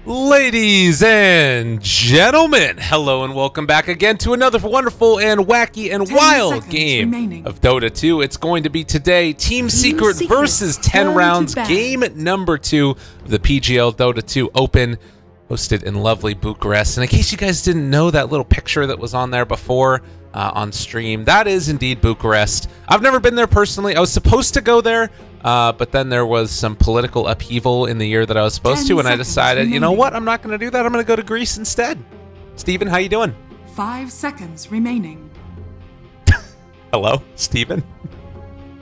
Ladies and gentlemen, hello and welcome back again to another wonderful and wacky and wild game of Dota 2. It's going to be today Team Secret versus 10 rounds, game number 2 of the PGL Dota 2 Open, hosted in lovely Bucharest. And in case you guys didn't know that little picture that was on there before on stream, that is indeed Bucharest. I've never been there personally. I was supposed to go there, but then there was some political upheaval in the year that I was supposed to, and I decided, you know what, I'm not going to do that. I'm going to go to Greece instead. Steven, how you doing? 5 seconds remaining. Hello, Steven?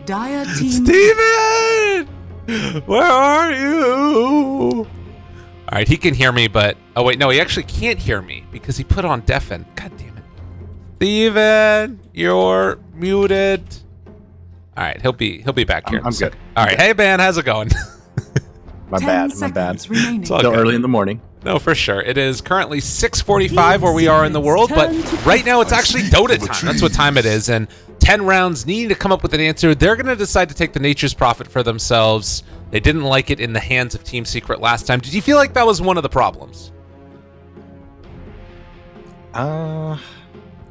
Dire team. Steven! Where are you? All right, he can hear me, but... Oh, wait, no, he actually can't hear me because he put on deafen. God damn it. Steven, you're muted. All right, he'll be back here. I'm good. All right, hey man, how's it going? My bad. It's still early in the morning. No, for sure. It is currently 6:45 where we are in the world, but right now it's actually Dota time. That's what time it is, and 10 rounds needing to come up with an answer. They're going to decide to take the Nature's Prophet for themselves. They didn't like it in the hands of Team Secret last time. Did you feel like that was one of the problems?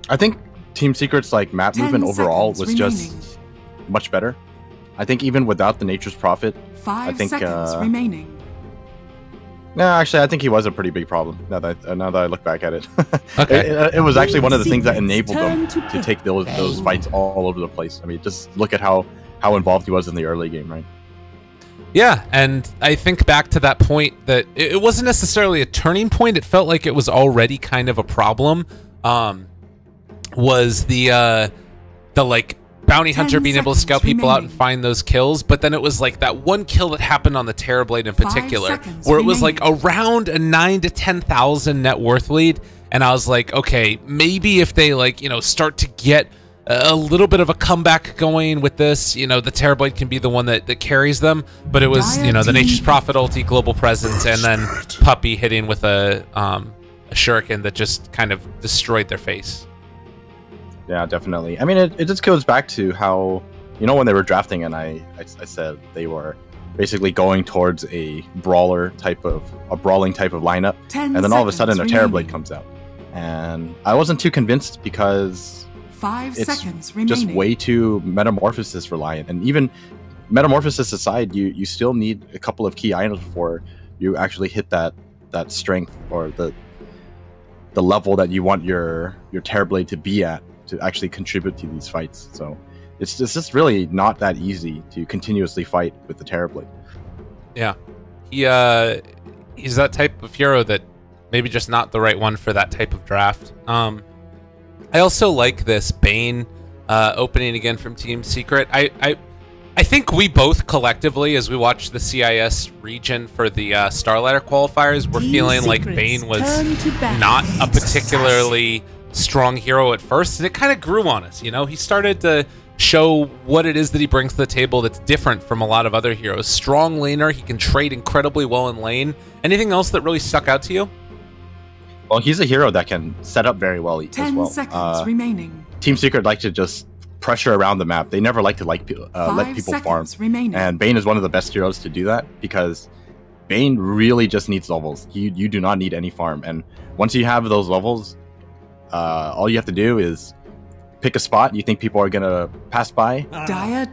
I think Team Secret's map movement overall was just much better. I think even without the Nature's Prophet, 5 seconds remaining. No, actually, I think he was a pretty big problem. Now that I look back at it, okay, it was actually one of the things that enabled them to take those fights all over the place. I mean, just look at how involved he was in the early game, right? Yeah, and I think back to that point that it wasn't necessarily a turning point. It felt like it was already kind of a problem. Was the bounty hunter being able to scout people out and find those kills, but then it was like that one kill that happened on the Terrorblade in particular, where it was like around a 9,000 to 10,000 net worth lead, and I was like, okay, maybe if they start to get a little bit of a comeback going with this, the Terrorblade can be the one that carries them. But it was the Nature's Prophet ulti, global presence, and then Puppy hitting with a shuriken that just kind of destroyed their face. Yeah, definitely. I mean, it just goes back to how, when they were drafting, and I said they were basically going towards a brawling type of lineup, and then all of a sudden a Terrorblade comes out, and I wasn't too convinced because 5 seconds just way too metamorphosis reliant. And even metamorphosis aside, you still need a couple of key items before you actually hit that strength or the level that you want your Terrorblade to be at to actually contribute to these fights. So it's just really not that easy to continuously fight with the Terrorblade. Yeah, he's that type of hero that maybe just not the right one for that type of draft. I also like this Bane opening again from Team Secret. I think we both collectively, as we watched the CIS region for the Starlighter qualifiers, we're feeling like Bane was not a particularly strong hero at first, and it kind of grew on us. He started to show what it is that he brings to the table that's different from a lot of other heroes. Strong laner, he can trade incredibly well in lane. Anything else that really stuck out to you? Well, he's a hero that can set up very well as well. 10 seconds remaining. Team Secret like to just pressure around the map. They never like to let people farm. And Bane is one of the best heroes to do that, because Bane really just needs levels. You do not need any farm. And once you have those levels, all you have to do is pick a spot you think people are gonna pass by,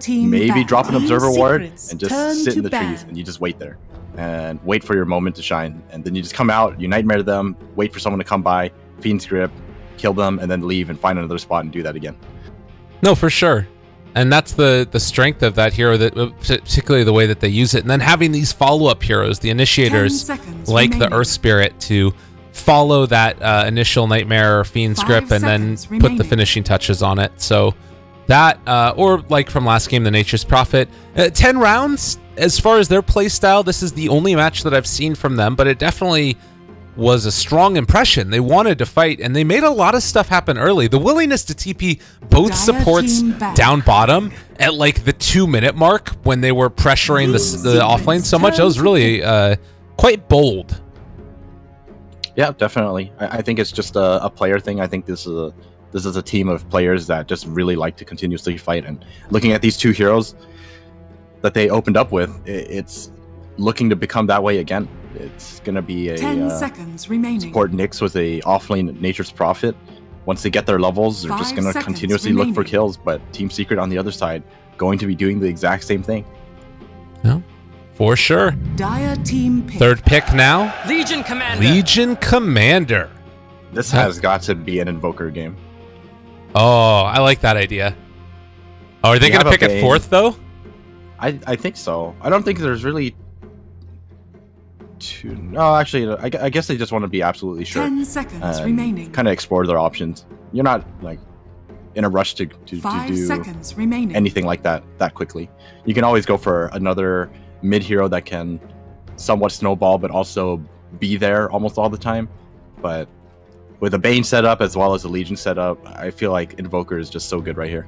maybe drop an observer ward, and just sit in the trees, and you just wait there and wait for your moment to shine. And then you just come out, you nightmare them, wait for someone to come by, Fiend's Grip, kill them, and then leave and find another spot and do that again. No, for sure. And that's the strength of that hero, that particularly the way that they use it. And then having these follow-up heroes, the initiators, like the Earth Spirit, to follow that initial Nightmare or Fiend's Grip and then put the finishing touches on it. So that, or like from last game, the Nature's Prophet. 10 rounds, as far as their playstyle, this is the only match that I've seen from them, but it definitely was a strong impression. They wanted to fight, and they made a lot of stuff happen early. The willingness to TP both supports down bottom at like the 2-minute mark when they were pressuring the offlane so much, that was really quite bold. Yeah, definitely. I think it's just a player thing. I think this is a team of players that just really like to continuously fight. And looking at these two heroes that they opened up with, it's looking to become that way again. It's going to be a 10 seconds remaining. support Nyx with a offlane Nature's Prophet. Once they get their levels, they're just going to continuously look for kills. But Team Secret on the other side going to be doing the exact same thing. Yeah, for sure. Dire team pick. Third pick now. Legion Commander. Legion Commander. This has got to be an Invoker game. Oh, I like that idea. Oh, are they going to pick it fourth, though? I think so. I don't think there's really... No, actually, I guess they just want to be absolutely sure. 10 seconds remaining. Kind of explore their options. You're not, like, in a rush to do 5 seconds remaining. anything like that quickly. You can always go for another mid-hero that can somewhat snowball, but also be there almost all the time. But with a Bane setup as well as a Legion setup, I feel like Invoker is just so good right here.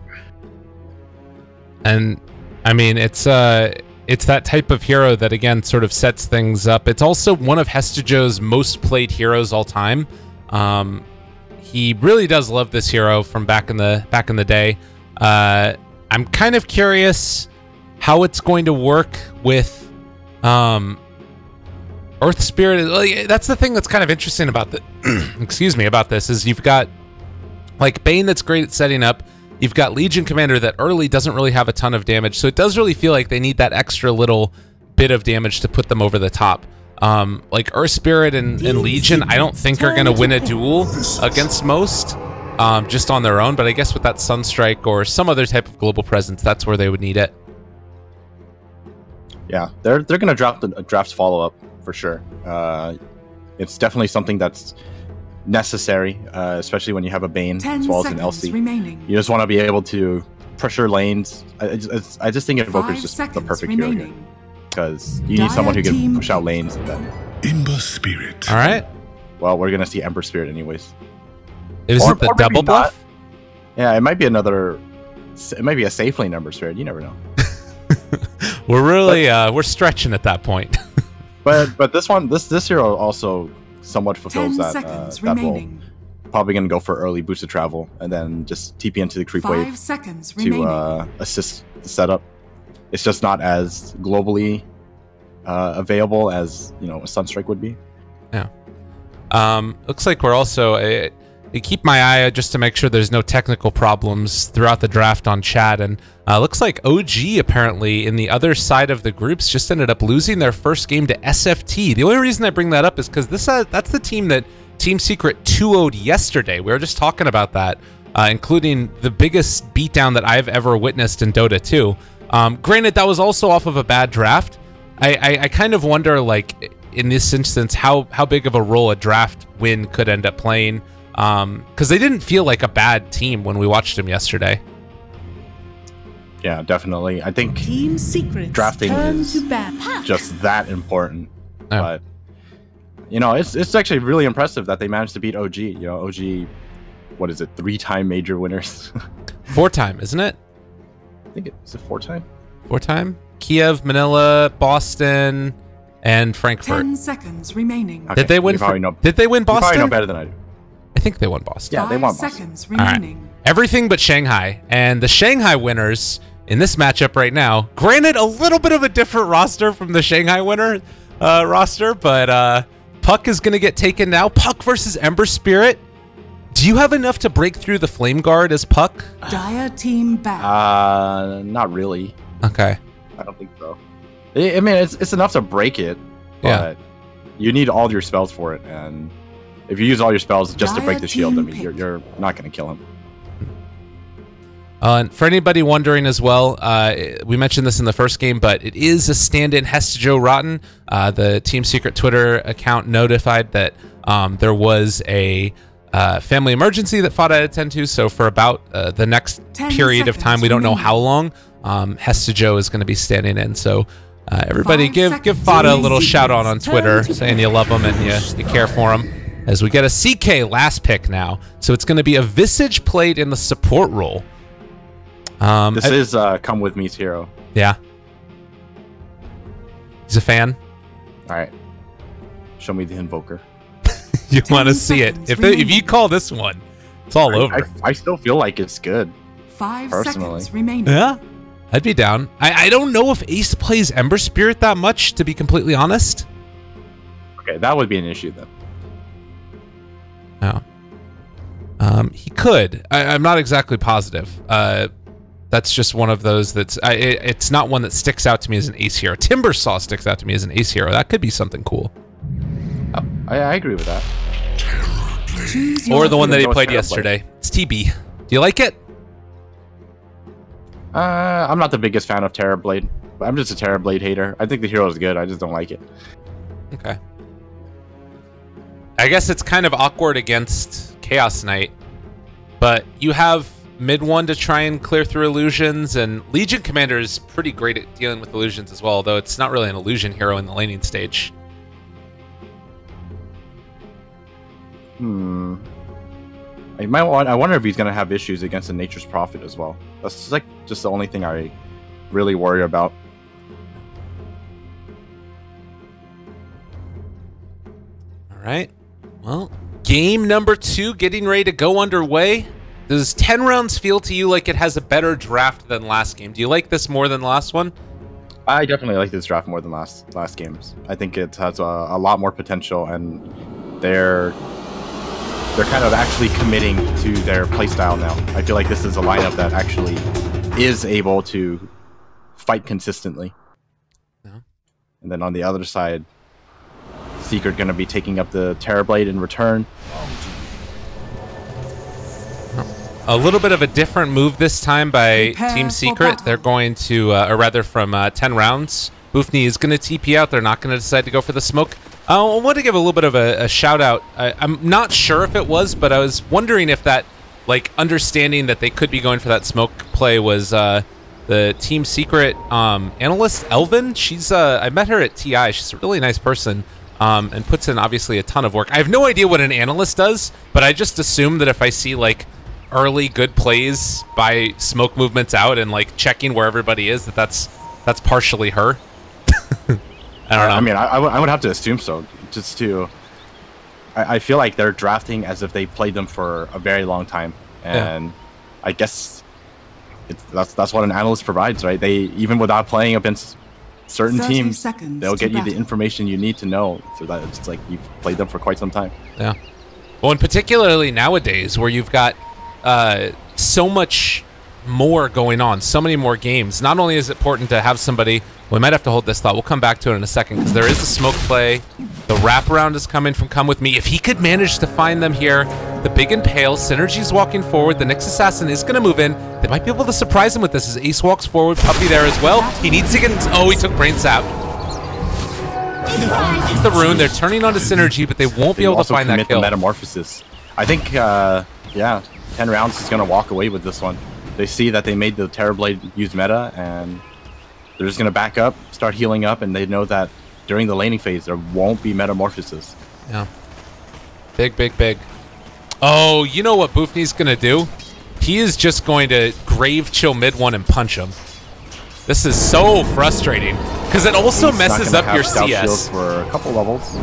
And, I mean, it's that type of hero that, again, sort of sets things up. It's also one of Hestejo's most played heroes all time. He really does love this hero from back in the day. I'm kind of curious how it's going to work with Earth Spirit. That's the thing that's kind of interesting about the excuse me, about this is you've got like Bane that's great at setting up. You've got Legion Commander that early doesn't really have a ton of damage, so it does really feel like they need that extra little bit of damage to put them over the top. Like Earth Spirit and Legion, I don't think are going to win a duel against most, just on their own, but I guess with that Sunstrike or some other type of global presence, that's where they would need it. Yeah, they're going to drop the draft follow-up for sure. It's definitely something that's necessary, especially when you have a Bane as well as an LC. Remaining. You just want to be able to pressure lanes. I just think Invoker is just the perfect hero here. Because you need someone who can push out lanes. And then... Ember Spirit. All right. Well, we're going to see Ember Spirit anyways. Is it the double buff? Yeah, it might be another... It might be a safe lane Ember Spirit. You never know. We're really... we're stretching at that point. but this hero also somewhat fulfills that role. Probably going to go for early boosted travel and then just TP into the creep wave to assist the setup. It's just not as globally available as, you know, a Sunstrike would be. Yeah. Looks like we're also... I keep my eye out just to make sure there's no technical problems throughout the draft on chat. And looks like OG apparently in the other side of the groups just ended up losing their first game to SFT. The only reason I bring that up is because that's the team that Team Secret 2-0'd yesterday. We were just talking about that, including the biggest beatdown that I've ever witnessed in Dota 2. Granted, that was also off of a bad draft. I kind of wonder, like, in this instance, how big of a role a draft win could end up playing. Because they didn't feel like a bad team when we watched them yesterday. Yeah, definitely. I think Team Secret drafting is just that important. Oh. But, you know, it's actually really impressive that they managed to beat OG. You know, OG, what is it, 3-time major winners? 4-time, isn't it? I think it's a 4-time. 4-time? Kiev, Manila, Boston, and Frankfurt. 10 seconds remaining. Okay. Did they win? Did they win Boston? You probably know better than I do. I think they won Boston. Yeah, they won 5 Boston. seconds remaining. Right. Everything but Shanghai. And the Shanghai winners in this matchup right now, granted a little bit of a different roster from the Shanghai winner roster, but Puck is going to get taken now. Puck versus Ember Spirit. Do you have enough to break through the Flame Guard as Puck? Dire team back. Not really. Okay. I don't think so. I mean, it's enough to break it, but you need all your spells for it, and if you use all your spells just to break the shield, I mean, you're not going to kill him. And for anybody wondering as well, we mentioned this in the first game, but it is a stand-in Hestejo Rotten. The Team Secret Twitter account notified that there was a family emergency that FATA had to attend to, so for about the next period of time, we don't know how long, Hestejo is going to be standing in. So everybody give FATA a little shout out on Twitter saying you love him and you care for him. As we get a CK last pick now. So it's going to be a Visage played in the support role. This is Come With Me's hero. Yeah. He's a fan. All right. Show me the Invoker. You want to see it. If you call this one, it's all over. I still feel like it's good. 5 personally. seconds remaining. Yeah. I'd be down. I don't know if Ace plays Ember Spirit that much, to be completely honest. Okay, that would be an issue then. No. He could. I'm not exactly positive. That's just one of those that's... it's not one that sticks out to me as an ace hero. Timbersaw sticks out to me as an ace hero. That could be something cool. Oh, I agree with that. Or the one that he played yesterday. It's TB. Do you like it? I'm not the biggest fan of Terrorblade. I'm just a Terrorblade hater. I think the hero is good. I just don't like it. Okay. I guess it's kind of awkward against Chaos Knight, but you have mid one to try and clear through illusions, and Legion Commander is pretty great at dealing with illusions as well, although it's not really an illusion hero in the laning stage. I wonder if he's going to have issues against the Nature's Prophet as well. That's like just the only thing I really worry about. All right. Well, game number 2 getting ready to go underway. Does 10 rounds feel to you like it has a better draft than last game? Do you like this more than the last one? I definitely like this draft more than last games. I think it has a lot more potential, and they're kind of actually committing to their playstyle now. I feel like this is a lineup that actually is able to fight consistently. Yeah. And then on the other side, Secret going to be taking up the Terrorblade in return. A little bit of a different move this time by Team Secret. They're going to, or rather from 10 rounds, Boofney is going to TP out. They're not going to decide to go for the smoke. I want to give a little bit of a shout out. I'm not sure if it was, but I was wondering if that, like, understanding that they could be going for that smoke play was the Team Secret analyst, Elvin. She's, I met her at TI. She's a really nice person. And puts in obviously a ton of work. I have no idea what an analyst does, but I just assume that if I see like early good plays by smoke movements out and like checking where everybody is, that's partially her. I don't know. I mean, I would have to assume so. Just to, I feel like they're drafting as if they played them for a very long time, and I guess that's what an analyst provides, right? They, even without playing against certain teams, they'll get you the information you need to know, so that it's like you've played them for quite some time. Yeah. Well, and particularly nowadays, where you've got so much more going on, so many more games. Not only is it important to have somebody, we might have to hold this thought. We'll come back to it in a second, because there is a smoke play. The wraparound is coming from Come With Me. If he could manage to find them here, the Big and Pale, Synergy's walking forward. The Nyx Assassin is going to move in. They might be able to surprise him with this as Ace walks forward. Puppy there as well. He needs to get... Oh, he took Brain Sap. It's the rune. They're turning on to Synergy, but they won't be able to find that kill. The Metamorphosis. I think, yeah, 10 rounds is going to walk away with this one. They see that they made the Terrorblade use meta, and they're just going to back up, start healing up, and they know that during the laning phase, there won't be Metamorphosis. Yeah. Big, big, big. Oh, you know what Boofney's going to do? He is just going to grave chill mid one and punch him. This is so frustrating, because it also messes up your CS. For a couple levels.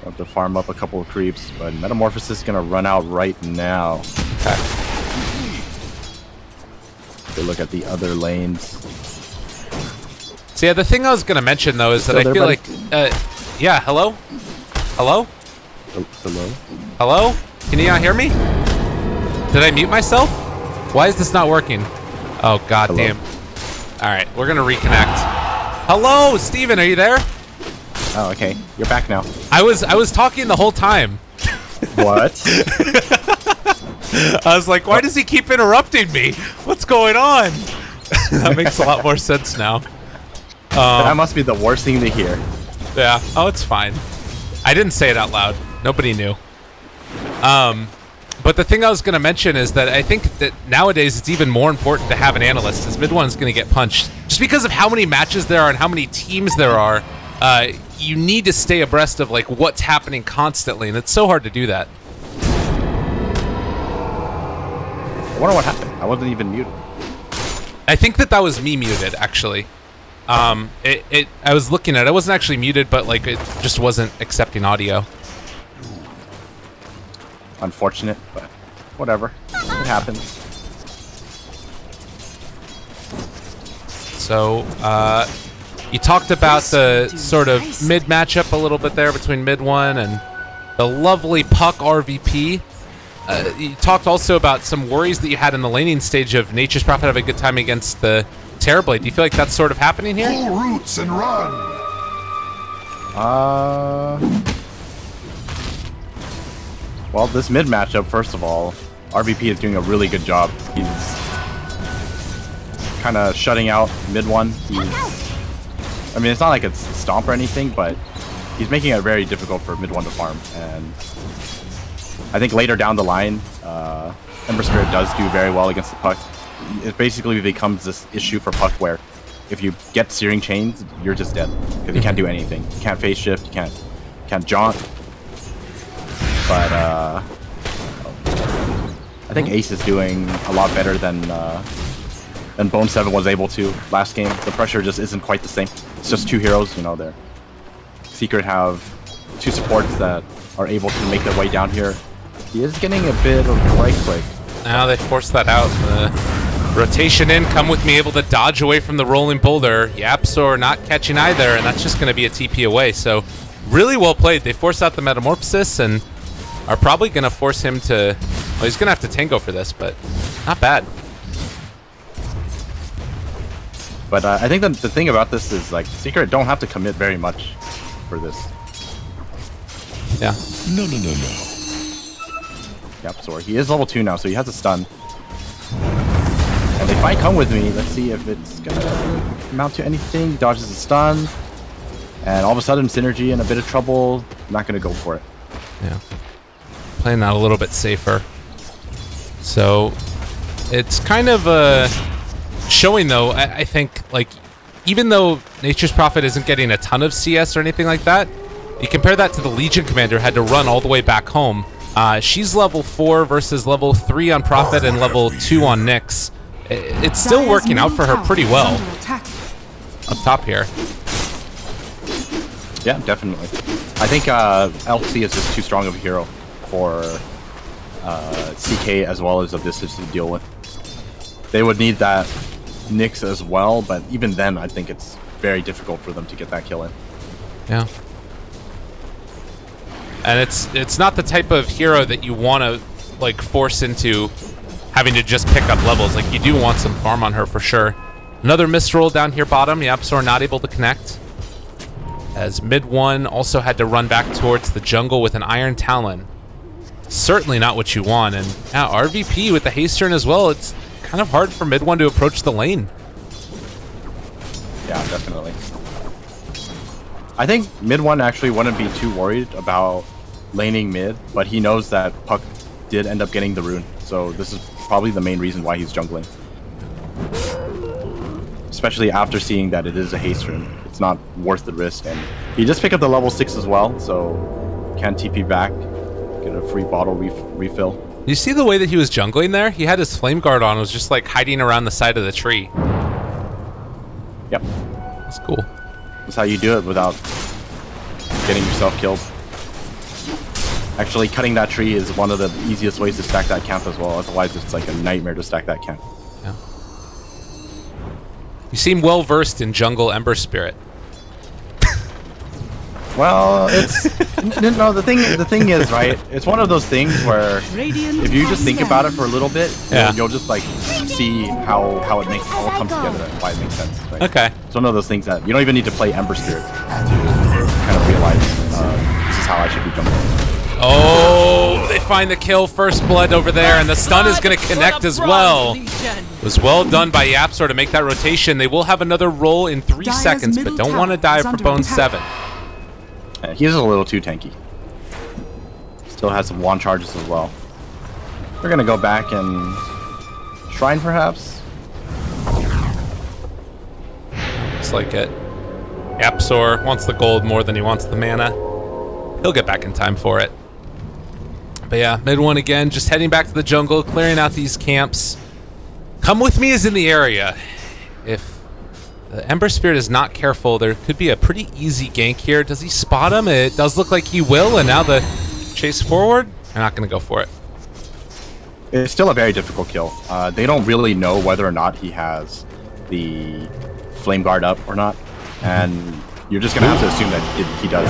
Have to farm up a couple of creeps, but Metamorphosis is going to run out right now. Okay. Look at the other lanes. So yeah, the thing I was going to mention though is that I feel like, yeah, hello? Hello? Hello? Hello? Can you not hear me? Did I mute myself? Why is this not working? Oh, god damn. Alright, we're going to reconnect. Hello, Steven, are you there? Oh, okay. You're back now. I was talking the whole time. What? I was like, why does he keep interrupting me? What's going on? That makes a lot more sense now. That must be the worst thing to hear. Yeah. Oh, it's fine. I didn't say it out loud. Nobody knew. But the thing I was going to mention is that I think that nowadays it's even more important to have an analyst, as mid one's going to get punched. Just because of how many matches there are and how many teams there are, you need to stay abreast of like what's happening constantly, and it's so hard to do that. I wonder what happened. I wasn't even muted. I think that was me muted, actually. I was looking at it. I wasn't actually muted, but like it just wasn't accepting audio. Unfortunate, but whatever. It happens. So, You talked about the sort of mid matchup a little bit there between mid 1 and the lovely Puck RVP. You talked also about some worries that you had in the laning stage of Nature's Prophet having a good time against the Terrorblade. Do you feel like that's sort of happening here? Pull roots and run. Well, this mid matchup, first of all, RVP is doing a really good job. He's kind of shutting out mid 1. I mean, it's not like it's stomp or anything, but he's making it very difficult for mid 1 to farm. And I think later down the line, Ember Spirit does do very well against the Puck. It basically becomes this issue for Puck where if you get Searing Chains, you're just dead because you can't do anything. You can't phase shift, you can't jaunt. But I think Ace is doing a lot better than Bone 7 was able to last game. The pressure just isn't quite the same. It's just 2 heroes, you know. There, Secret have 2 supports that are able to make their way down here. He is getting a bit of right click. Now they force that out. Rotation in, come with me, able to dodge away from the rolling boulder. Yapzor not catching either, and that's just going to be a TP away. So really well played. They force out the Metamorphosis and are probably going to force him to... Well, he's going to have to tango for this, but not bad. But I think the thing about this is, like, Secret don't have to commit very much for this. Yeah. No. Yapzor. He is level 2 now, so he has a stun. And they find Come With Me. Let's see if it's going to amount to anything. He dodges the stun. And all of a sudden, Synergy in a bit of trouble. Not going to go for it. Yeah. Playing that a little bit safer. So it's kind of showing, though, I think, like, even though Nature's Prophet isn't getting a ton of CS or anything like that, you compare that to the Legion Commander who had to run all the way back home. She's level 4 versus level 3 on Prophet and level 2 on Nyx. It's still working out for her pretty well up top here. Yeah, definitely. I think LC is just too strong of a hero for CK as well as Abyssus to deal with. They would need that Nyx as well, but even then I think it's very difficult for them to get that kill in. Yeah. And it's not the type of hero that you want to, like, force into having to just pick up levels. Like, you do want some farm on her for sure. Another misroll down here bottom. Yapzor not able to connect. As mid 1 also had to run back towards the jungle with an Iron Talon. Certainly not what you want. And now RVP with the haste turn as well. It's kind of hard for mid 1 to approach the lane. Yeah, definitely. I think mid 1 actually wouldn't be too worried about laning mid, but he knows that Puck did end up getting the rune. So this is probably the main reason why he's jungling. Especially after seeing that it is a haste rune. It's not worth the risk. And he just picked up the level 6 as well, so can TP back, get a free bottle refill. You see the way that he was jungling there? He had his flame guard on, was just like hiding around the side of the tree. Yep. That's cool. That's how you do it without getting yourself killed. Actually, cutting that tree is one of the easiest ways to stack that camp as well. Otherwise, it's like a nightmare to stack that camp. Yeah. You seem well versed in jungle Ember Spirit. Well, it's no. The thing is, right? It's one of those things where if you just think about it for a little bit, you'll just like see how it makes all come together and why it makes sense. Right? Okay. It's one of those things that you don't even need to play Ember Spirit to kind of realize this is how I should be jumping. Oh, they find the kill, first blood over there, and the stun is going to connect as well. It was well done by Yapzor to make that rotation. They will have another roll in 3 seconds, but don't want to die for Bone 7. He's a little too tanky. Still has some wand charges as well. We're going to go back and Shrine, perhaps? Looks like it. Yapzor wants the gold more than he wants the mana. He'll get back in time for it. But yeah, mid 1 again, just heading back to the jungle, clearing out these camps. Come With Me is in the area. If the Ember Spirit is not careful, there could be a pretty easy gank here. Does he spot him? It does look like he will, and now the chase forward, they're not going to go for it. It's still a very difficult kill. They don't really know whether or not he has the Flame Guard up or not. and you're just gonna have to assume that he does.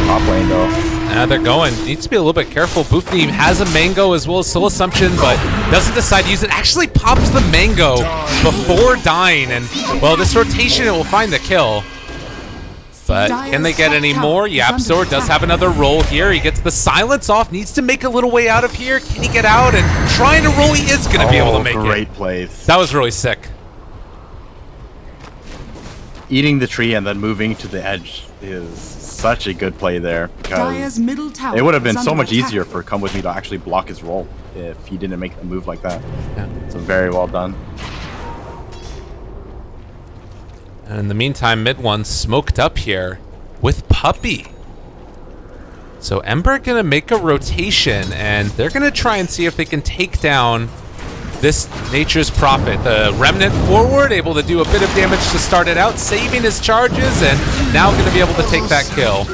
Top lane though. They're going. Needs to be a little bit careful. Boofney has a mango as well as Soul Assumption, but doesn't decide to use it. Actually pops the mango before dying, and well, this rotation it will find the kill. But can they get any more? YapzOr does have another roll here. He gets the silence off, needs to make a little way out of here. Can he get out? And trying to roll, he is going to be able to make it. Great plays. That was really sick. Eating the tree and then moving to the edge is such a good play there, because it would have been so much easier for Come With Me to actually block his roll if he didn't make the move like that. Yeah. So very well done. And in the meantime, mid one smoked up here with Puppey. So Ember gonna make a rotation, and they're gonna try and see if they can take down this Nature's Prophet. The Remnant forward, able to do a bit of damage to start it out, saving his charges, and now gonna be able to take that kill.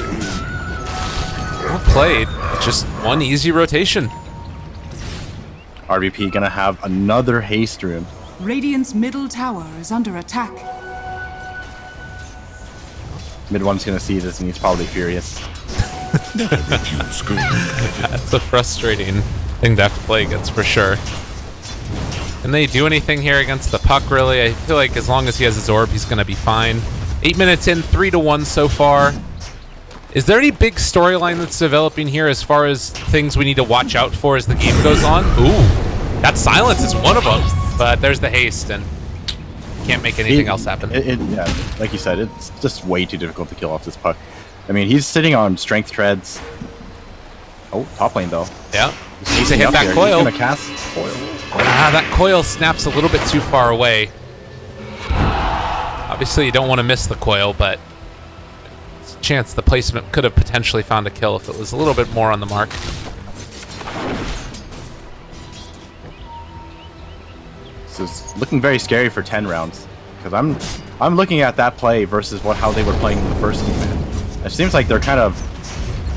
Well played. Just one easy rotation. RVP gonna have another haste rune. Radiant's middle tower is under attack. Mid one's gonna see this and he's probably furious. That's a frustrating thing to have to play against for sure. Can they do anything here against the Puck, really? I feel like as long as he has his orb, he's gonna be fine. 8 minutes in, 3-1 so far. Is there any big storyline that's developing here as far as things we need to watch out for as the game goes on? Ooh, that silence is one of them, but there's the haste, and can't make anything else happen. Yeah, like you said, it's just way too difficult to kill off this Puck. I mean, he's sitting on strength treads. Oh, top lane though. Yeah, he's to hit that coil. He's gonna cast coil. Ah, that coil snaps a little bit too far away. Obviously, you don't want to miss the coil, but there's a chance the placement could have potentially found a kill if it was a little bit more on the mark. So it's looking very scary for 10 rounds, because I'm looking at that play versus how they were playing in the first game. It seems like they're kind of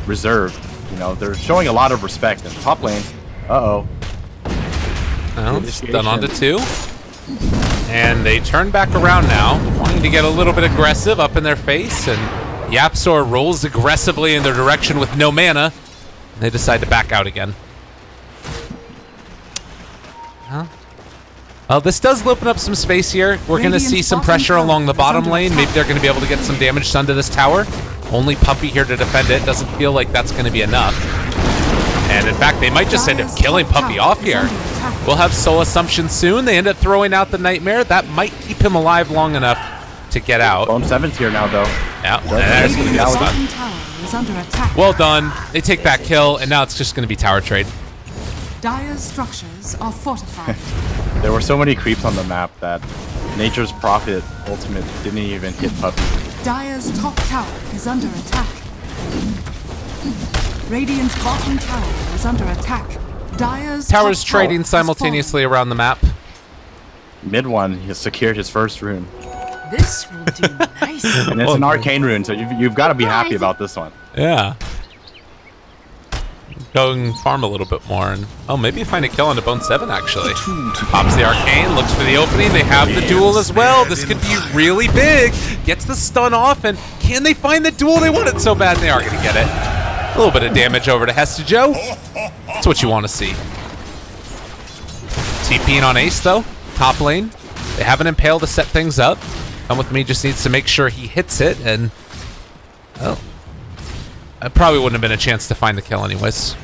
reserved. You know, they're showing a lot of respect in top lane. Uh-oh. Well, it's done onto 2. And they turn back around now, wanting to get a little bit aggressive up in their face, and YapzOr rolls aggressively in their direction with no mana. And they decide to back out again. Huh? Well, this does open up some space here. We're going to see some pressure along the bottom lane. Maybe they're going to be able to get some damage done to this tower. Only Puppey here to defend it. Doesn't feel like that's going to be enough. And in fact, they might just end up killing Puppey off here. We'll have Soul Assumption soon. They end up throwing out the Nightmare. That might keep him alive long enough to get out. Bone 7's here now, though. Yeah, there's going to be a stun. Well done. They take that kill, and now it's just going to be tower trade. Dire's structures are fortified. There were so many creeps on the map that Nature's Prophet ultimate didn't even hit Puppey. Dire's top tower is under attack. Radiant's bottom tower is under attack. Dire's Tower's trading simultaneously around the map. Mid one, he has secured his first rune. This will do nice. And it's an arcane rune, so you've got to be happy about this one. Yeah. Go and farm a little bit more, and oh, maybe find a kill onto Bone 7 actually. Pops the arcane, looks for the opening. They have the duel as well. This could be really big. Gets the stun off, and can they find the duel? They want it so bad, and they are going to get it. A little bit of damage over to Hestejo. That's what you want to see. TPing on Ace though, top lane. They have an Impale to set things up. Come With Me just needs to make sure he hits it, and well, it probably wouldn't have been a chance to find the kill anyways.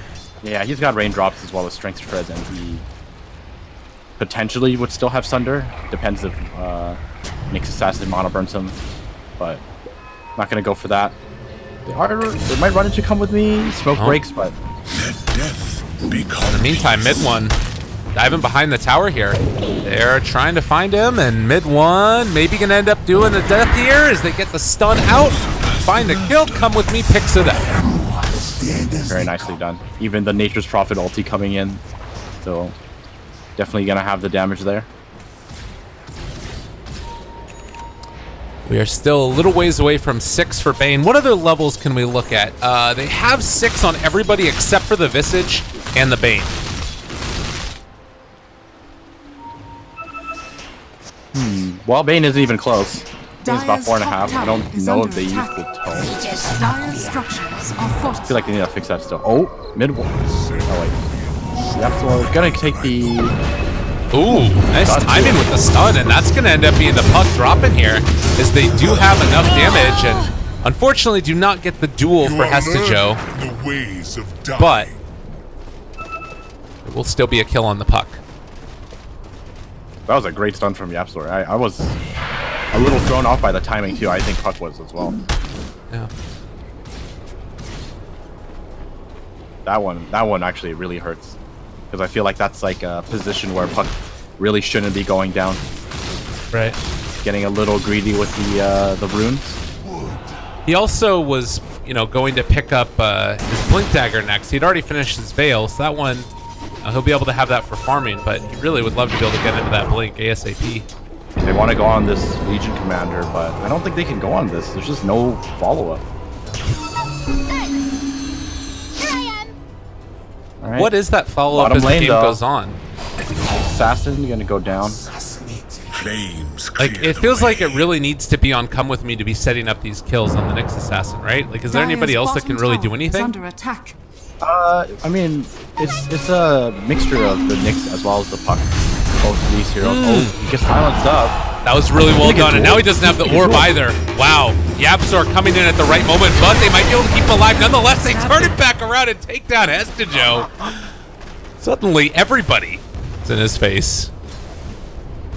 Yeah, he's got raindrops as well as strength treads, and he potentially would still have Sunder. Depends if Nyx Assassin mono burns him, but not gonna go for that. They might run into Come With Me, smoke breaks, but in the meantime, mid one diving behind the tower here. They're trying to find him, and mid one maybe gonna end up doing the death here as they get the stun out. Find the kill, Come With Me picks it up. Very nicely done. Even the Nature's Prophet ulti coming in, so definitely gonna have the damage there. We are still a little ways away from 6 for Bane. What other levels can we look at? They have 6 on everybody except for the Visage and the Bane. Well, Bane isn't even close. think it's about 4.5. I don't know if they use the tone. Dire's structures are I fortified. feel like they need to fix that still. Oh, mid one. Oh wait. Yep, so we're gonna take the. Ooh, nice timing with the stun, and that's gonna end up being the puck dropping here, as they do have enough damage, and unfortunately do not get the duel for Hestijo, but it will still be a kill on the puck. That was a great stun from Yapsor. I was a little thrown off by the timing too. I think Puck was as well. Yeah. That one actually really hurts. Because I feel like that's like a position where Puck really shouldn't be going down. Right. Getting a little greedy with the runes. He also was, you know, going to pick up his Blink Dagger next. He'd already finished his Veil, so that one, he'll be able to have that for farming, but he really would love to be able to get into that Blink ASAP. They want to go on this Legion Commander, but I don't think they can go on this. There's just no follow-up. Right. What is that follow-up as the game goes on? Assassin gonna go down. Like, it feels like it really needs to be on Come With Me to be setting up these kills on the next Assassin, right? Like, is there anybody else that can really do anything? Under attack. I mean, it's a mixture of the Nyx as well as the Puck. Both of these heroes. Oh, he gets silenced up. That was really well done, and now he doesn't have the orb either. Wow, Yapsor coming in at the right moment, but they might be able to keep him alive. Nonetheless, they turn it back around and take down Hestijo. Suddenly, everybody is in his face.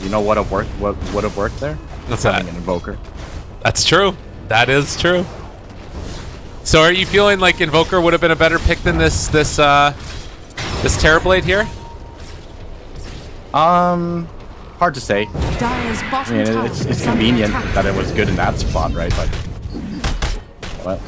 You know what would have worked there? What's that? An Invoker. That's true. That is true. So, are you feeling like Invoker would have been a better pick than this Terrorblade here? Hard to say. I mean, it's convenient that it was good in that spot, right? But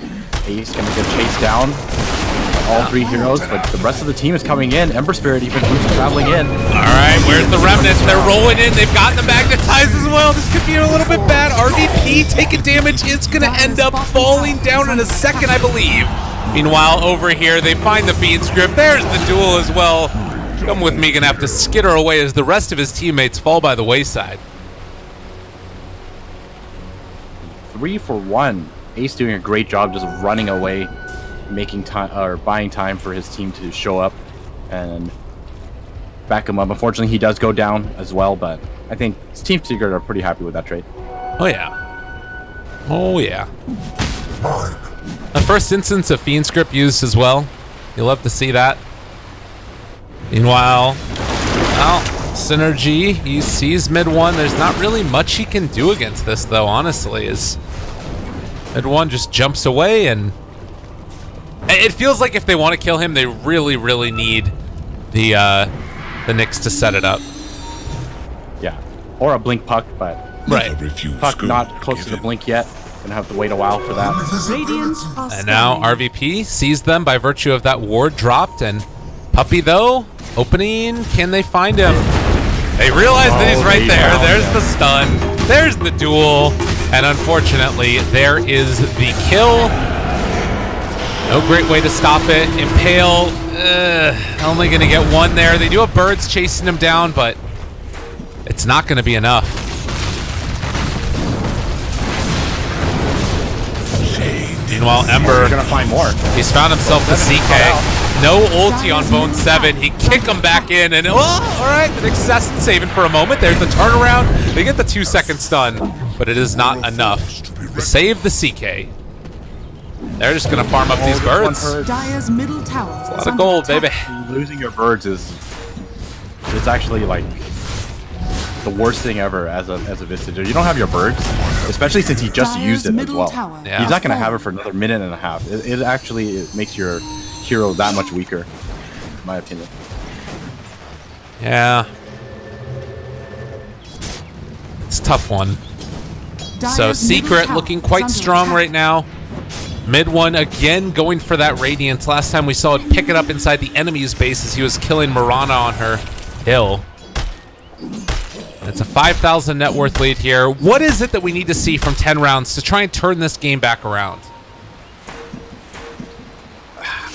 Ace gonna get chased down by all three heroes, but the rest of the team is coming in. Ember Spirit even traveling in. All right, where's the Remnants? They're rolling in. They've got the Magnetize as well. This could be a little bit bad. RVP taking damage. It's gonna end up falling down in a second, I believe. Meanwhile, over here, they find the Fiend Script. There's the duel as well. Come With Me gonna have to skitter away as the rest of his teammates fall by the wayside. 3 for 1. Ace doing a great job just running away, making time or buying time for his team to show up and back him up. Unfortunately, he does go down as well, but I think his Team Secret are pretty happy with that trade. Oh yeah. Oh yeah. A first instance of Fiend Script used as well. You'll love to see that. Meanwhile, well, Synergy, he sees mid one. There's not really much he can do against this, though, honestly, as mid one just jumps away, and it feels like if they want to kill him, they really, really need the Nyx to set it up. Yeah, or a Blink Puck, but right. Puck not close to the Blink yet. Gonna have to wait a while for that. And now RVP sees them by virtue of that ward dropped, and Puppy, though, opening, can they find him? They realize that he's right there. There's the stun. There's the duel. And unfortunately, there is the kill. No great way to stop it. Impale, only going to get one there. They do have birds chasing him down, but it's not going to be enough. Meanwhile, Ember, gonna find more. He's found himself the CK. No ulti on Bone 7. He kick him back in, and oh, all right, the Assassin saving for a moment. There's the turnaround. They get the 2-second stun, but it is not enough to save the CK. They're just gonna farm up these birds. Dire's middle tower. A lot of gold, baby. Losing your birds is actually like the worst thing ever as a Vistager. You don't have your birds, especially since he just used it as well. Yeah. He's not gonna have it for another minute and a half. It actually makes your hero that much weaker, in my opinion. Yeah. It's a tough one. So Secret looking quite strong right now. Mid one again going for that Radiance. Last time we saw it pick it up inside the enemy's base as he was killing Mirana on her hill. It's a 5,000 net worth lead here. What is it that we need to see from 10 rounds to try and turn this game back around?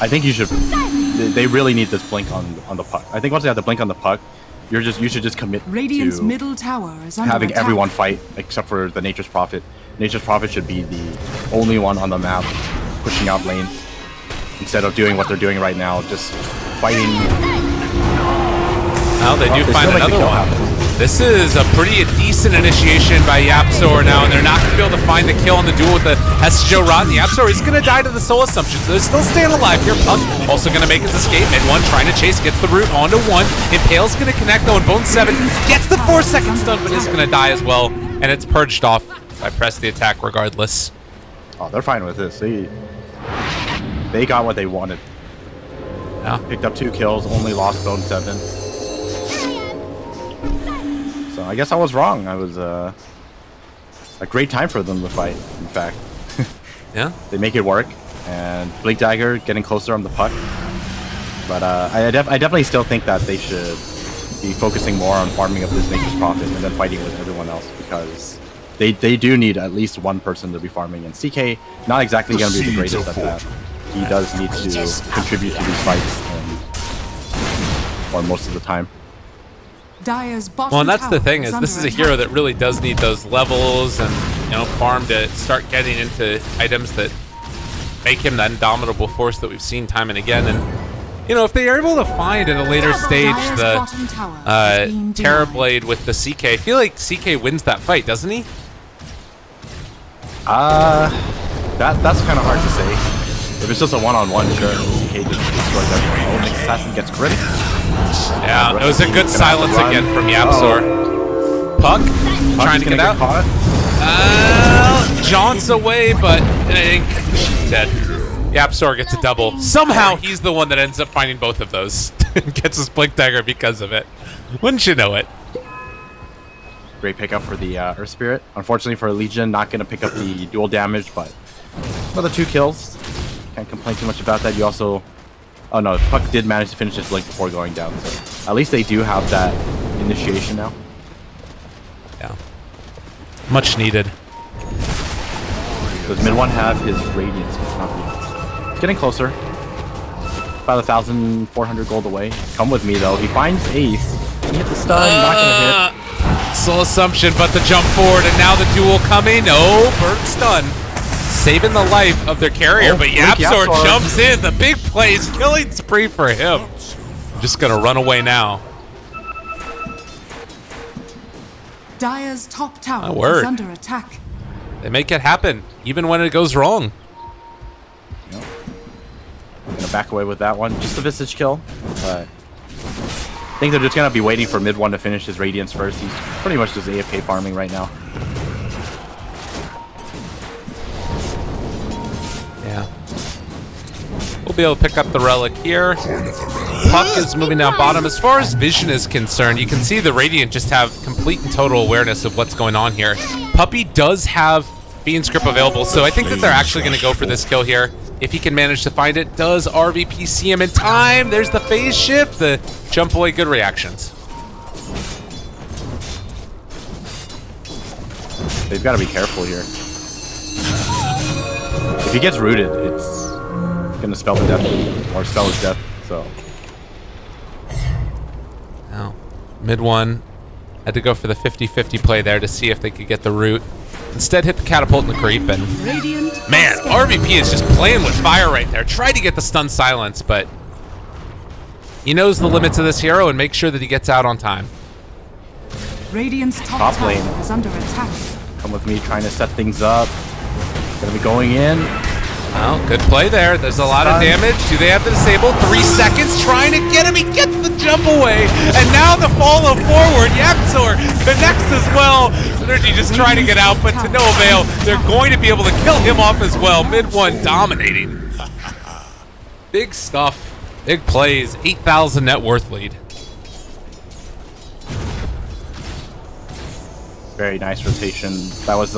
I think you should. They really need this blink on the puck. I think once they have the blink on the puck, you should just commit Radiant's to middle tower is under having attack. everyone fight except for the Nature's Prophet. Nature's Prophet should be the only one on the map pushing out lane instead of doing what they're doing right now, just fighting. Well, they do find another one. This is a pretty decent initiation by YapzOr now, and they're not going to be able to find the kill on the duel with the Hesjo Rod. And YapzOr is going to die to the Soul Assumption, so they're still staying alive here. Puck also going to make his escape. Mid-1 trying to chase, gets the root onto 1. Impale's going to connect though, and Bone 7 gets the 4-second stun, but is going to die as well. And it's purged off by Press the Attack regardless. Oh, they're fine with this. They got what they wanted. Yeah. Picked up 2 kills, only lost Bone 7. So I guess I was wrong. I was a great time for them to fight, in fact. Yeah. They make it work, and Blink Dagger getting closer on the puck. But I definitely still think that they should be focusing more on farming up this Nature's Prophet and then fighting with everyone else, because they do need at least one person to be farming, and CK not exactly going to be the greatest at that. He does need to contribute to these fights, or most of the time. Well, and that's the thing, is this is a hero that really does need those levels and, you know, farm to start getting into items that make him that indomitable force that we've seen time and again. And, you know, if they are able to find at a later stage the Terrorblade with the CK, I feel like CK wins that fight, doesn't he? That's kind of hard to say. If it's just a one-on-one, sure, CK just destroys everyone. Oh, Nick Assassin gets crit. Yeah, it was a good silence again from YapzOr. Puck trying to get out. Jaunts away, but I think she's dead. YapzOr gets a double. Somehow he's the one that ends up finding both of those. Gets his Blink Dagger because of it. Wouldn't you know it? Great pickup for the Earth Spirit. Unfortunately for Legion, not going to pick up the dual damage, but another 2 kills. Can't complain too much about that. You also... Oh no, Puck did manage to finish his Blink before going down, so at least they do have that initiation now. Yeah. Much needed. Does mid-1 have his Radiance? It's not Radiance. It's getting closer. About 1,400 gold away. Come with me though. He finds Ace. He hit the stun, not gonna hit. Soul Assumption, but the jump forward, and now the duel coming. Oh, burn stun. Saving the life of their carrier, but YapzOr jumps in. The big plays, killing spree for him. Just gonna run away now. Dire's top tower is under attack. They make it happen, even when it goes wrong. Yep. Gonna back away with that one. Just a Visage kill, but I think they're just gonna be waiting for mid-1 to finish his Radiance first. He's pretty much just AFK farming right now. We'll be able to pick up the relic here. Puck is moving down bottom. As far as vision is concerned, you can see the Radiant just have complete and total awareness of what's going on here. Puppy does have Fiend's Grip available, so I think that they're actually going to go for this kill here. If he can manage to find it. Does RVP see him in time? There's the phase shift, the jump away, good reactions. They've got to be careful here. If he gets rooted, it's gonna spell the death, or spell his death, so. Now, mid-1 had to go for the 50-50 play there to see if they could get the root. Instead, hit the catapult and the creep, and man, RVP is just playing with fire right there. Tried to get the stun silence, but he knows the limits of this hero and makes sure that he gets out on time. Radiant's top lane is under attack. Come with me, trying to set things up. Gonna be going in. Well, good play there. There's a lot of damage. Do they have the disable? 3 seconds, trying to get him. He gets the jump away. And now the follow forward. YapzOr connects as well. Synergy just trying to get out, but to no avail. They're going to be able to kill him off as well. Mid-1 dominating. Big stuff. Big plays. 8,000 net worth lead. Very nice rotation. That was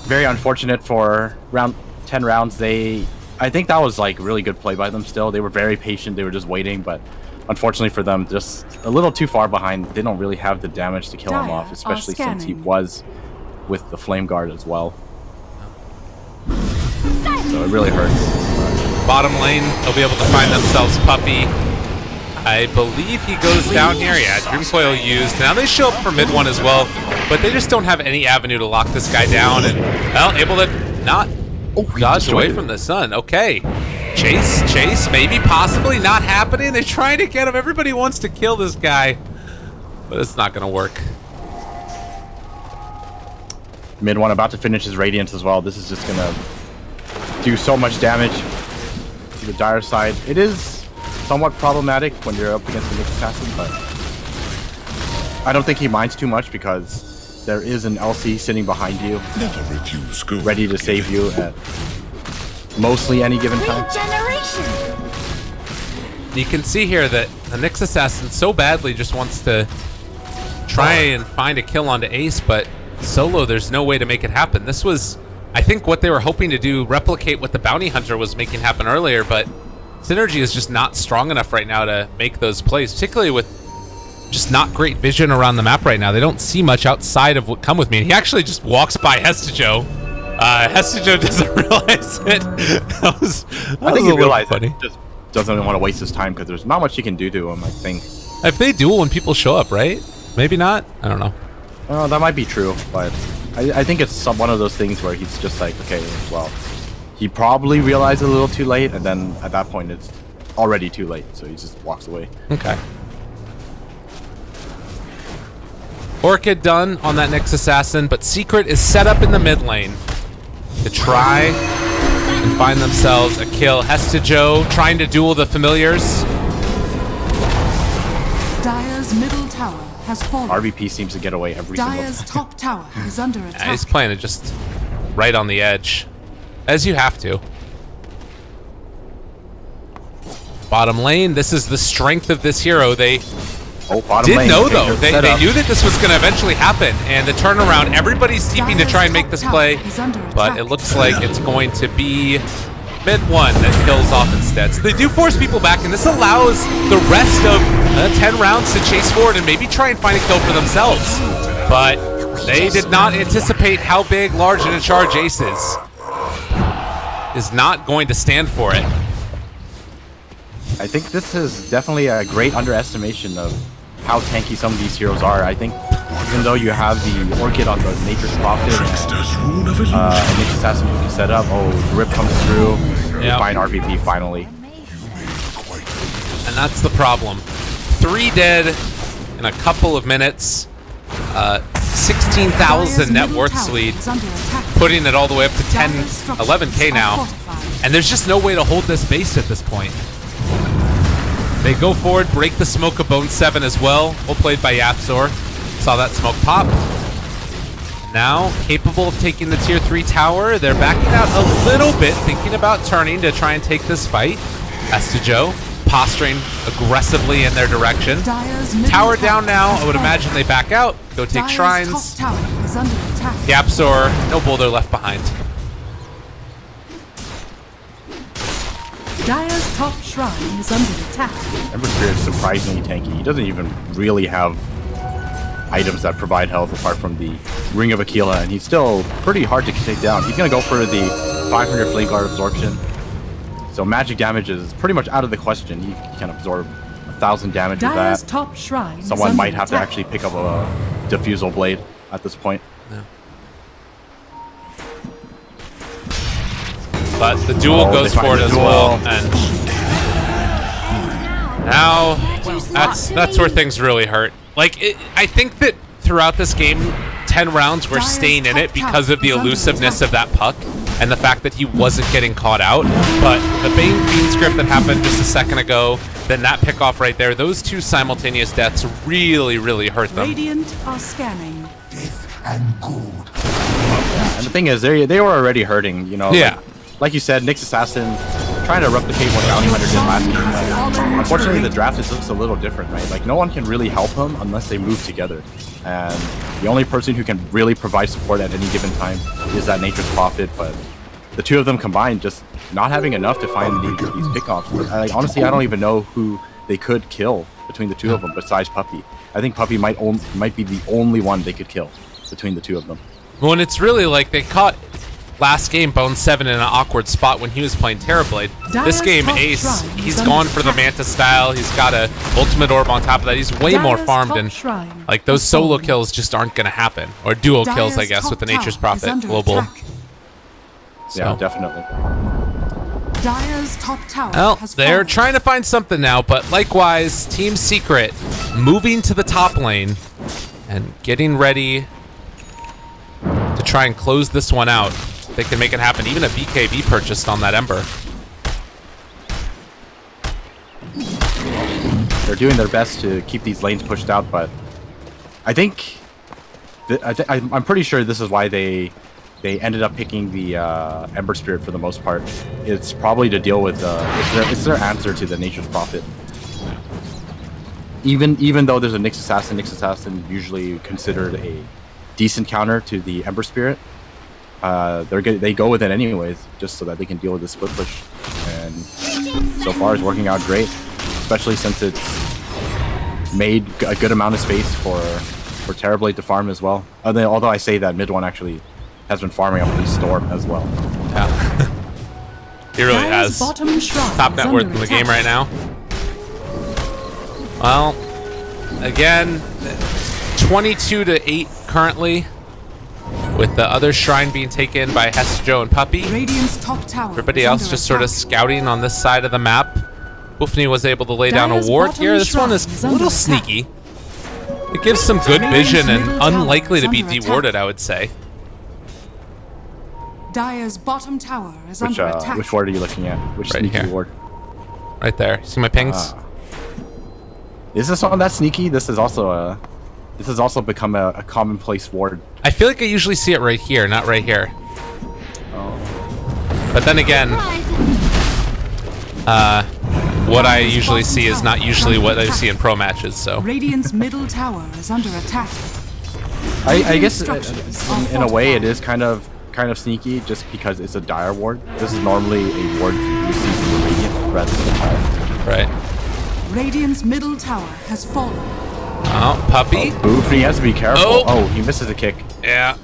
very unfortunate for round 10 rounds. I think that was like really good play by them still. They were very patient. They were just waiting, but unfortunately for them, just a little too far behind. They don't really have the damage to kill him off, especially since he was with the Flame Guard as well. So it really hurts. Bottom lane, they'll be able to find themselves Puppy. I believe he goes down here. Yeah, Dream Coil used. Now they show up for mid one as well, but they just don't have any avenue to lock this guy down, and, well, able to not dodge away from the sun. Okay. Chase, maybe, possibly, not happening. They're trying to get him. Everybody wants to kill this guy, but it's not going to work. Mid one about to finish his Radiance as well. This is just going to do so much damage to the Dire side. It is somewhat problematic when you're up against the Nyx Assassin, but I don't think he minds too much because there is an LC sitting behind you, ready to save you at mostly any given time. You can see here that the Nyx Assassin so badly just wants to try and find a kill onto Ace, but solo, there's no way to make it happen. This was, I think, what they were hoping to do, replicate what the Bounty Hunter was making happen earlier, but Synergy is just not strong enough right now to make those plays, particularly with just not great vision around the map right now. They don't see much outside of what Come With Me. And he actually just walks by Hestejo. Hestejo doesn't realize it. I think he realized it. He just doesn't want to waste his time because there's not much you can do to him, I think. If they duel when people show up, right? Maybe not? I don't know. Oh, that might be true, but I think it's one of those things where he's just like, okay, well, he probably realized it a little too late, and then at that point it's already too late, so he just walks away. Okay. Orchid done on that Nyx Assassin, but Secret is set up in the mid lane to try and find themselves a kill. Hestejo trying to duel the familiars. Dire's middle tower has fallen. RVP seems to get away every single time. Dire's top tower is under attack. Yeah, he's playing it just right on the edge, as you have to. Bottom lane, this is the strength of this hero. They did know, though. They knew that this was going to eventually happen, and the turnaround, everybody's teeping to try and make this play, but it looks like it's going to be mid one that kills off instead. So they do force people back, and this allows the rest of 10 rounds to chase forward and maybe try and find a kill for themselves. But they did not anticipate how big, large, and in charge Ace is not going to stand for it. I think this is definitely a great underestimation of how tanky some of these heroes are. I think even though you have the Orchid on the Nature's Prophet and Nyx Assassin you can set up, the Rip comes through, you find RVP finally. And that's the problem. 3 dead in a couple of minutes. 16,000 net worth lead, putting it all the way up to 11k now. And there's just no way to hold this base at this point. They go forward, break the smoke of Bone 7 as well. Well played by Yapzor. Saw that smoke pop. Now, capable of taking the tier 3 tower. They're backing out a little bit, thinking about turning to try and take this fight. Hestejo posturing aggressively in their direction. Tower down now. I would imagine they back out, go take shrines. Yapzor, no boulder left behind. Dire's top shrine is under attack. Ember Spirit is surprisingly tanky. He doesn't even really have items that provide health apart from the Ring of Aquila, and he's still pretty hard to take down. He's going to go for the 500 Flame Guard absorption. So magic damage is pretty much out of the question. He can absorb 1,000 damage with that. Top shrine Someone might have to actually pick up a Diffusal Blade at this point. Yeah. But the duel goes for it as well, and now that's where things really hurt. Like, I think that throughout this game, 10 rounds we're staying in it because of the elusiveness of that puck and the fact that he wasn't getting caught out. But the Bane Fiend script that happened just a second ago, then that pickoff right there, those two simultaneous deaths really, really hurt them. Radiant are scanning. And the thing is, they were already hurting, you know. Yeah. Like you said, Nyx Assassin trying to replicate what Bounty Hunter did last game. Unfortunately, the draft just looks a little different, right? Like, no one can really help him unless they move together. And the only person who can really provide support at any given time is that Nature's Prophet. But the two of them combined just not having enough to find these pickoffs. Like, honestly, I don't even know who they could kill between the two of them besides Puppey. I think Puppey might be the only one they could kill between the two of them. Well, and it's really like they caught last game, Bone 7 in an awkward spot when he was playing Terrorblade. This game, Ace, he's gone for the Manta style. He's got a ultimate orb on top of that. He's way more farmed, and like those solo kills just aren't going to happen. Or duo kills, I guess, with the Nature's Prophet global. So. Yeah, definitely. Dire's top tower well, they're trying to find something now, but likewise, Team Secret moving to the top lane and getting ready to try and close this one out. They can make it happen. Even a BKB purchased on that Ember. They're doing their best to keep these lanes pushed out, but I think I'm pretty sure this is why they ended up picking the Ember Spirit for the most part. It's probably to deal with it's their answer to the Nature's Prophet. Even though there's a Nyx Assassin usually considered a decent counter to the Ember Spirit. They go with it anyways, just so that they can deal with the split push. And so far, it's working out great, especially since it's made a good amount of space for Terrorblade to farm as well. Although I say that mid one actually has been farming up the Storm as well. Yeah. He really has. Top net worth in the game right now. Well, again, 22-8 currently, with the other shrine being taken by Hesjo and Puppy. Top tower Everybody else just sort of scouting on this side of the map. Boufni was able to lay down a ward here. This one is a little sneaky. It gives some good vision and unlikely to be dewarded, I would say. Dire's bottom tower is under attack. Which ward are you looking at? Which right sneaky here. ward? Right there. See my pings? Is this one that sneaky? This has also become a commonplace ward. I feel like I usually see it right here, not right here. Oh. But then again, what I usually see is not usually what I see in pro matches. So Radiant's middle tower is under attack. I guess in a way it is kind of sneaky, just because it's a Dire ward. This is normally a ward you see from the Radiant rather than a Dire. Right. Radiant's middle tower has fallen. Oh, Puppy. Boufni, he has to be careful. Oh, he misses a kick. Yeah.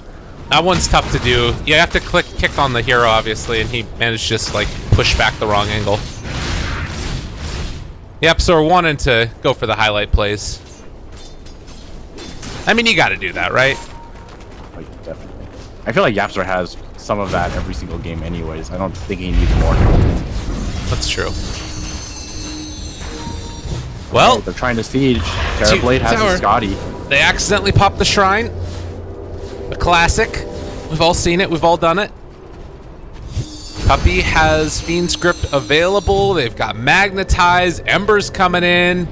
That one's tough to do. You have to kick on the hero, obviously, and he managed to just, like, push back the wrong angle. Yep, so we're wanting to go for the highlight plays. I mean, you got to do that, right? Oh, yeah, definitely. I feel like Yapster has some of that every single game anyways. I don't think he needs more. That's true. Well, they're trying to siege. Terrorblade has a Scotty. They accidentally popped the shrine. A classic. We've all seen it. We've all done it. Puppy has Fiend Script available. They've got Magnetize. Ember's coming in.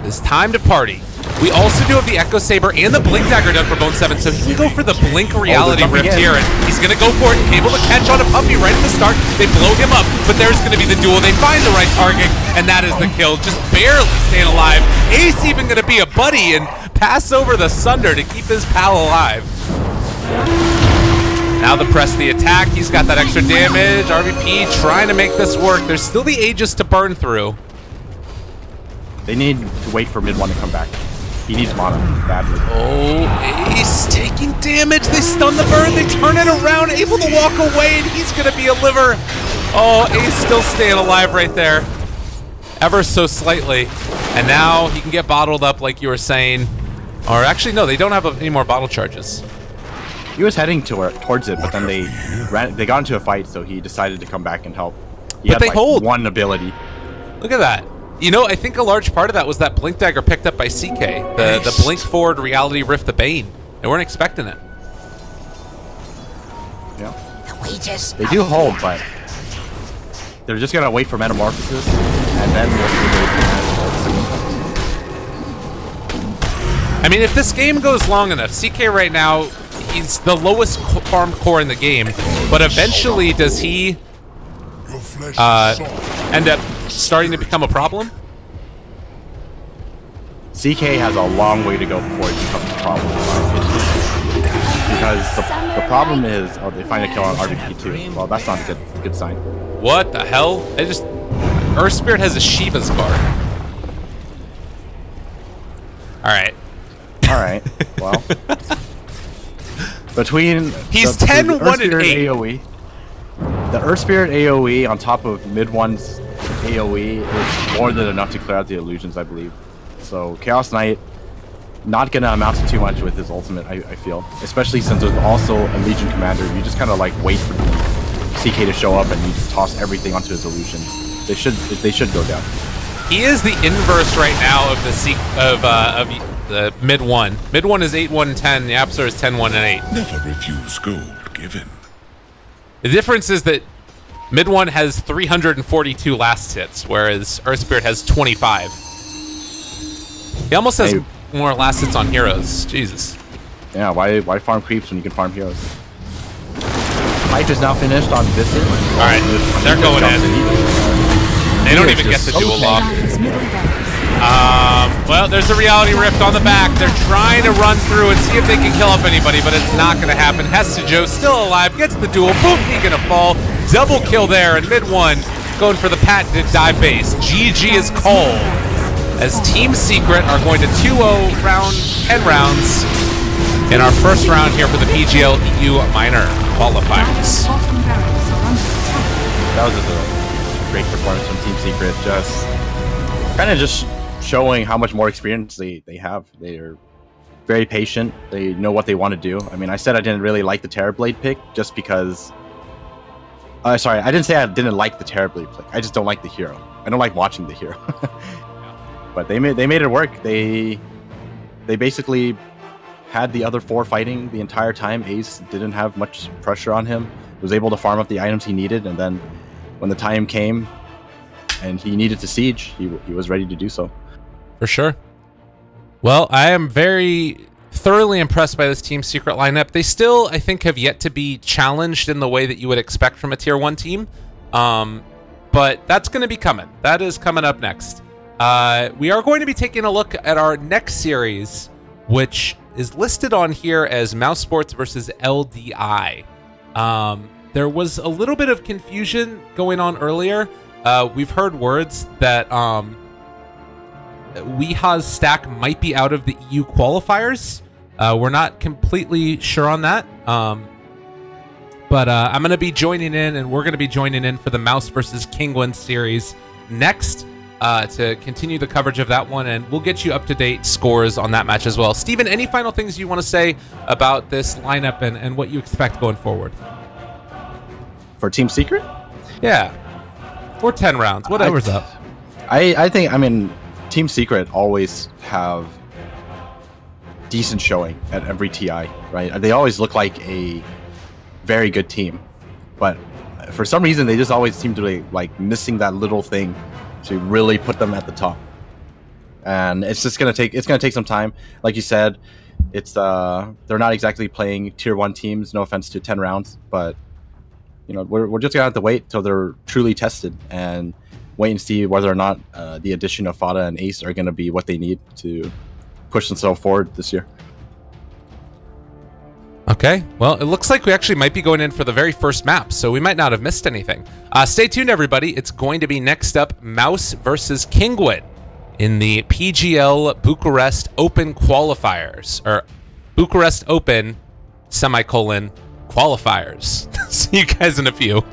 It's time to party. We also do have the Echo Saber and the Blink Dagger done for Bone 7, so he can go for the Blink Reality Rift here, and he's going to go for it, able to catch on a Puppy right at the start. They blow him up, but there's going to be the duel. They find the right target, and that is the kill, just barely staying alive. Ace even going to be a buddy and pass over the Sunder to keep his pal alive. Now the press the attack. He's got that extra damage. RVP trying to make this work. There's still the Aegis to burn through. They need to wait for mid one to come back. He needs mana badly. Oh, Ace taking damage. They stun the burn. They turn it around, able to walk away, and he's going to be a liver. Oh, Ace still staying alive right there. Ever so slightly. And now he can get bottled up like you were saying. Or actually, no, they don't have any more bottle charges. He was heading towards it, but then they got into a fight, so he decided to come back and help. He had, they hold one ability. Look at that. You know, I think a large part of that was that Blink Dagger picked up by CK. The Blink Forward Reality Rift the Bane. They weren't expecting it. Yeah. They do hold, but they're just going to wait for Metamorphosis, and then we'll I mean, if this game goes long enough, CK right now, he's the lowest farm core in the game, but eventually does he end up starting to become a problem? CK has a long way to go before he becomes a problem. Because the problem is, they find a kill on RVP too. Well, that's not a good sign. What the hell? Earth Spirit has a Shiva's card. Alright. Alright, well. Between he's 10-1 and 8. AoE, the Earth Spirit AoE on top of mid one's AoE is more than enough to clear out the illusions, I believe. So Chaos Knight not gonna amount to too much with his ultimate, I feel, especially since there's also a Legion commander. You just kind of like wait for CK to show up and you just toss everything onto his illusions. They should go down. He is the inverse right now of the mid one. Mid one is 8-1-10. The Absol is 10-1-8. Never refuse gold given. The difference is that mid one has 342 last hits, whereas Earth Spirit has 25. He almost has more last hits on heroes. Jesus. Yeah, why farm creeps when you can farm heroes? Fight is now finished on Viscera. Alright, they're going in. They don't even get the duel lock. Well, there's a reality rift on the back. They're trying to run through and see if they can kill up anybody, but it's not going to happen. Hestejo still alive, gets the duel. Boom, he's going to fall. Double kill there in mid one, going for the patented dive base. GG is called as Team Secret are going to 2-0 round 10 rounds in our first round here for the PGL EU Minor Qualifiers. That was a great performance from Team Secret, just kind of just showing how much more experience they have. They are very patient. They know what they want to do. I mean, I said I didn't really like the Terrorblade pick just because... sorry, I didn't say I didn't like the Terrorblade pick. I just don't like the hero. I don't like watching the hero. But they made it work. They basically had the other four fighting the entire time. Ace didn't have much pressure on him. Was able to farm up the items he needed, and then when the time came and he needed to siege, he was ready to do so. For sure. Well, I am very thoroughly impressed by this Team Secret lineup. They still, I think, have yet to be challenged in the way that you would expect from a Tier 1 team. But that's going to be coming. That is coming up next. We are going to be taking a look at our next series, which is listed on here as Mouse Sports versus LDI. There was a little bit of confusion going on earlier. We've heard words that Weeha's stack might be out of the EU qualifiers. We're not completely sure on that. But I'm going to be joining in, and we're going to be joining in for the Mouse versus Kingwin series next to continue the coverage of that one, and we'll get you up-to-date scores on that match as well. Steven, any final things you want to say about this lineup and what you expect going forward? For Team Secret? Yeah. Or 10 rounds, whatever's up. I think, I mean, Team Secret always have decent showing at every TI, right? They always look like a very good team, but for some reason they just always seem to be like missing that little thing to really put them at the top. And it's just gonna take some time. Like you said, it's they're not exactly playing Tier 1 teams, no offense to 10 rounds, but you know, we're just gonna have to wait till they're truly tested and wait and see whether or not the addition of Fada and Ace are gonna be what they need to push themselves forward this year. Okay, well, it looks like we actually might be going in for the very first map, so we might not have missed anything. Stay tuned, everybody. It's going to be next up Mouse versus Kingwin in the PGL Bucharest Open Qualifiers, or Bucharest Open, ; Qualifiers. See you guys in a few.